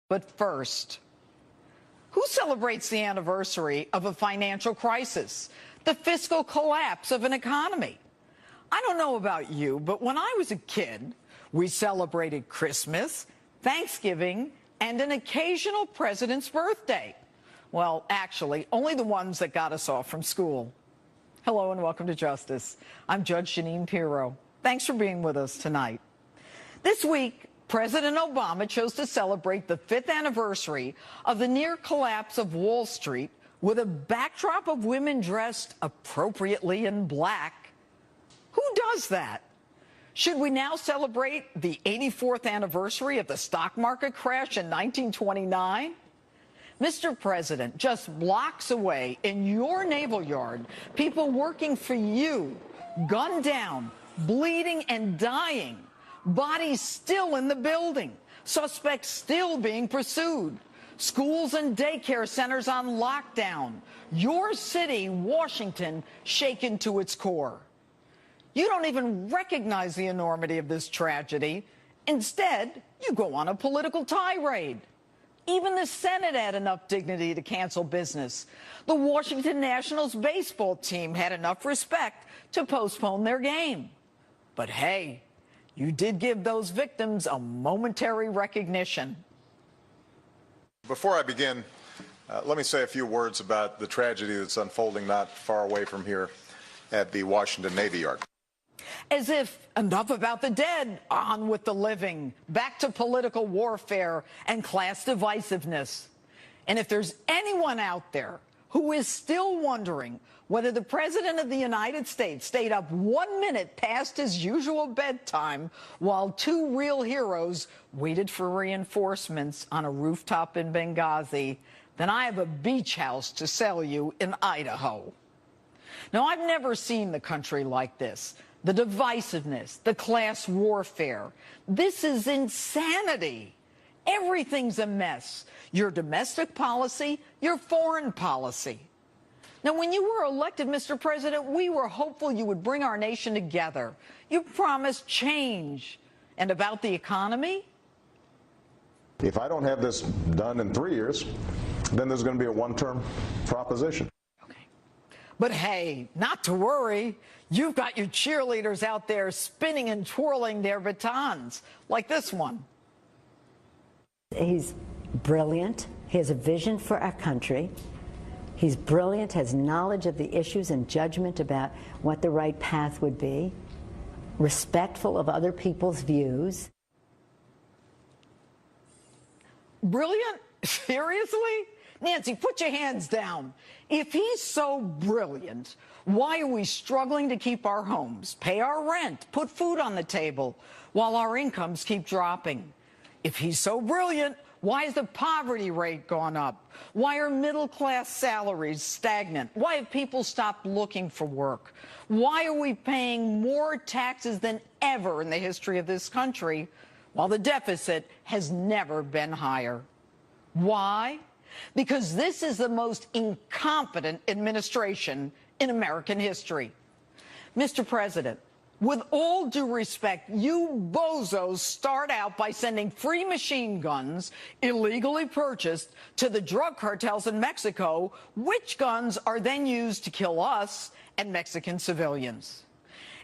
But first, who celebrates the anniversary of a financial crisis, the fiscal collapse of an economy? I don't know about you, but when I was a kid, we celebrated Christmas, Thanksgiving, and an occasional president's birthday. Well, actually, only the ones that got us off from school. Hello and welcome to Justice. I'm Judge Jeanine Pirro. Thanks for being with us tonight. This week, President Obama chose to celebrate the 5th anniversary of the near collapse of Wall Street with a backdrop of women dressed appropriately in black. Who does that? Should we now celebrate the 84th anniversary of the stock market crash in 1929? Mr. President, just blocks away in your naval yard, people working for you, gunned down, bleeding and dying. Bodies still in the building, suspects still being pursued, schools and daycare centers on lockdown, your city, Washington, shaken to its core. You don't even recognize the enormity of this tragedy. Instead, you go on a political tirade. Even the Senate had enough dignity to cancel business. The Washington Nationals baseball team had enough respect to postpone their game. But hey, you did give those victims a momentary recognition. Before I begin, let me say a few words about the tragedy that's unfolding not far away from here at the Washington Navy Yard. As if enough about the dead, on with the living, back to political warfare and class divisiveness. And if there's anyone out there who is still wondering whether the President of the United States stayed up 1 minute past his usual bedtime while two real heroes waited for reinforcements on a rooftop in Benghazi, then I have a beach house to sell you in Idaho. Now, I've never seen the country like this. The divisiveness, the class warfare. This is insanity. Everything's a mess. Your domestic policy, your foreign policy. Now, when you were elected, Mr. President, we were hopeful you would bring our nation together. You promised change. And about the economy? If I don't have this done in 3 years, then there's going to be a one-term proposition. Okay. But hey, not to worry. You've got your cheerleaders out there spinning and twirling their batons, like this one. He's brilliant. He has a vision for our country. He's brilliant, has knowledge of the issues and judgment about what the right path would be, respectful of other people's views. Brilliant? Seriously? Nancy, put your hands down. If he's so brilliant, why are we struggling to keep our homes, pay our rent, put food on the table, while our incomes keep dropping? If he's so brilliant, why has the poverty rate gone up? Why are middle-class salaries stagnant? Why have people stopped looking for work? Why are we paying more taxes than ever in the history of this country, while the deficit has never been higher? Why? Because this is the most incompetent administration in American history. Mr. President, with all due respect, you bozos start out by sending free machine guns, illegally purchased, to the drug cartels in Mexico, which guns are then used to kill us and Mexican civilians.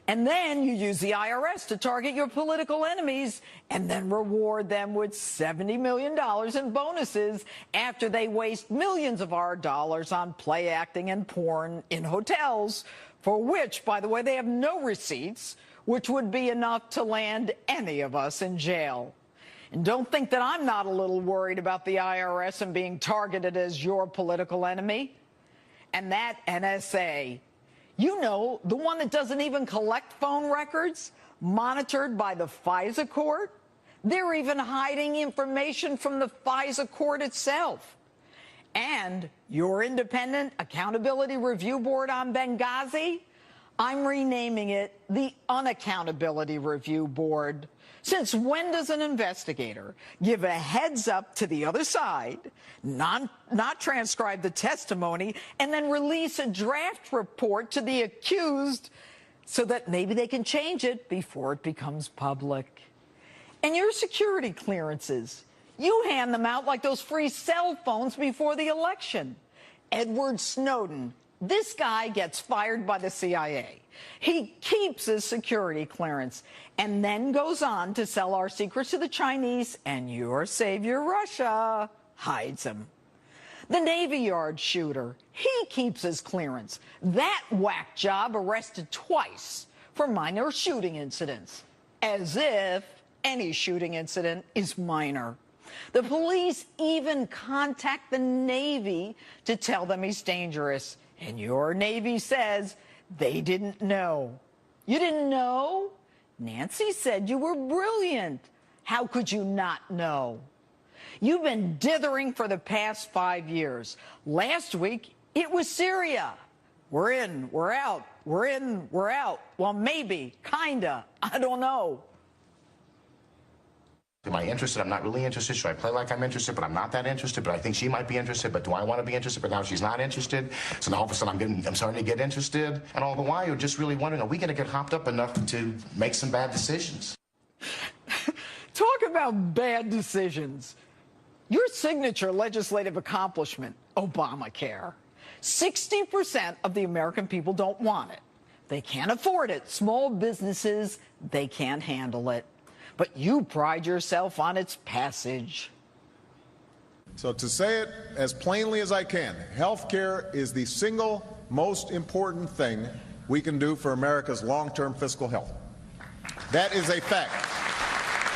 And then you use the IRS to target your political enemies and then reward them with $70 million in bonuses after they waste millions of our dollars on play acting and porn in hotels, for which, by the way, they have no receipts, which would be enough to land any of us in jail. And don't think that I'm not a little worried about the IRS and being targeted as your political enemy. And that NSA, you know, the one that doesn't even collect phone records, monitored by the FISA court. They're even hiding information from the FISA court itself. And your independent accountability review board on Benghazi, I'm renaming it the Unaccountability Review Board. Since when does an investigator give a heads up to the other side, not transcribe the testimony, and then release a draft report to the accused so that maybe they can change it before it becomes public? And your security clearances, You hand them out like those free cell phones before the election. Edward Snowden, this guy gets fired by the CIA. He keeps his security clearance and then goes on to sell our secrets to the Chinese, and your savior, Russia, hides him. The Navy Yard shooter, he keeps his clearance. That whack job arrested twice for minor shooting incidents, as if any shooting incident is minor. The police even contact the Navy to tell them he's dangerous, and your Navy says they didn't know. You didn't know? Nancy said you were brilliant. How could you not know? You've been dithering for the past 5 years. Last week, it was Syria. We're in, we're out, we're in, we're out. Well, maybe, kinda, I don't know. Am I interested? I'm not really interested. Should I play like I'm interested, but I'm not that interested? But I think she might be interested, but do I want to be interested? But now she's not interested. So now all of a sudden I'm starting to get interested. And all the while you're just really wondering, are we going to get hopped up enough to make some bad decisions? Talk about bad decisions. Your signature legislative accomplishment, Obamacare. 60% of the American people don't want it. They can't afford it. Small businesses, they can't handle it. But you pride yourself on its passage. So to say it as plainly as I can, health care is the single most important thing we can do for America's long-term fiscal health. That is a fact.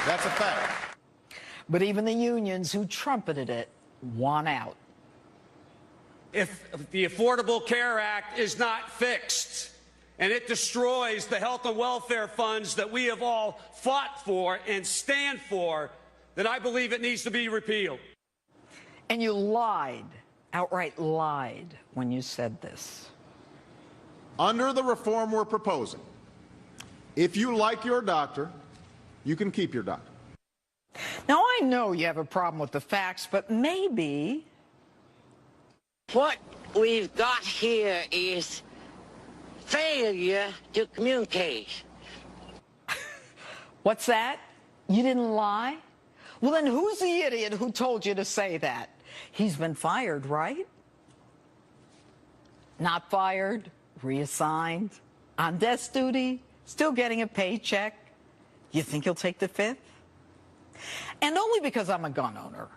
That's a fact. But even the unions who trumpeted it want out. If the Affordable Care Act is not fixed, and it destroys the health and welfare funds that we have all fought for and stand for, then I believe it needs to be repealed. And you lied, outright lied, when you said this. Under the reform we're proposing, if you like your doctor, you can keep your doctor. Now, I know you have a problem with the facts, but maybe... What we've got here is failure to communicate. What's that? You didn't lie? Well, then who's the idiot who told you to say that? He's been fired, right? Not fired, reassigned, on desk duty, still getting a paycheck. You think he'll take the fifth? And only because I'm a gun owner.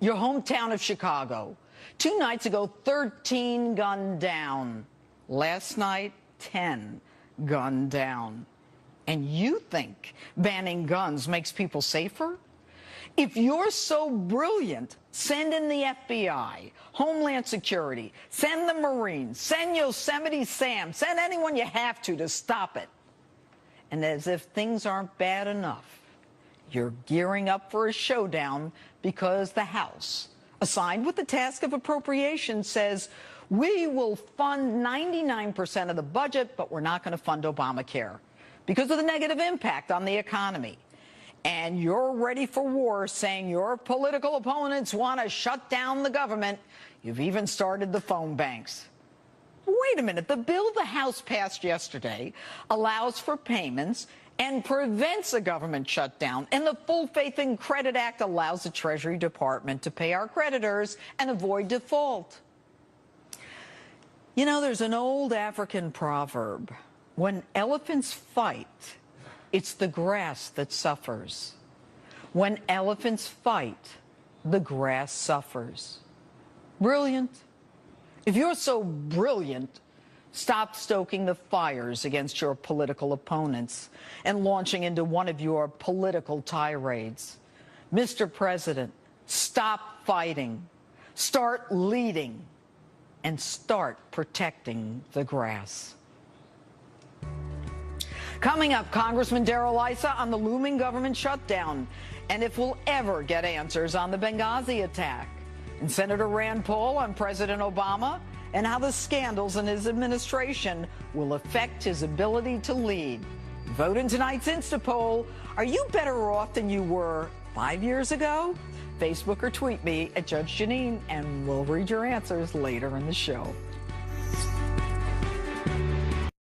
Your hometown of Chicago. 2 nights ago, 13 gunned down. Last night, 10 gunned down. And you think banning guns makes people safer? If you're so brilliant, send in the FBI, Homeland Security, send the Marines, send Yosemite Sam, send anyone you have to stop it. And as if things aren't bad enough, you're gearing up for a showdown because the House, assigned with the task of appropriations, says we will fund 99% of the budget, but we're not going to fund Obamacare because of the negative impact on the economy. And you're ready for war, saying your political opponents want to shut down the government. You've even started the phone banks. Wait a minute. The bill the House passed yesterday allows for payments and prevents a government shutdown. And the Full Faith and Credit Act allows the Treasury Department to pay our creditors and avoid default. You know, there's an old African proverb. When elephants fight, it's the grass that suffers. When elephants fight, the grass suffers. Brilliant. If you're so brilliant, stop stoking the fires against your political opponents and launching into one of your political tirades. Mr. President, stop fighting, start leading, and start protecting the grass. Coming up, Congressman Darrell Issa on the looming government shutdown and if we'll ever get answers on the Benghazi attack. And Senator Rand Paul on President Obama and how the scandals in his administration will affect his ability to lead. Vote in tonight's Instapoll. Are you better off than you were 5 years ago? Facebook or tweet me at Judge Jeanine, and we'll read your answers later in the show.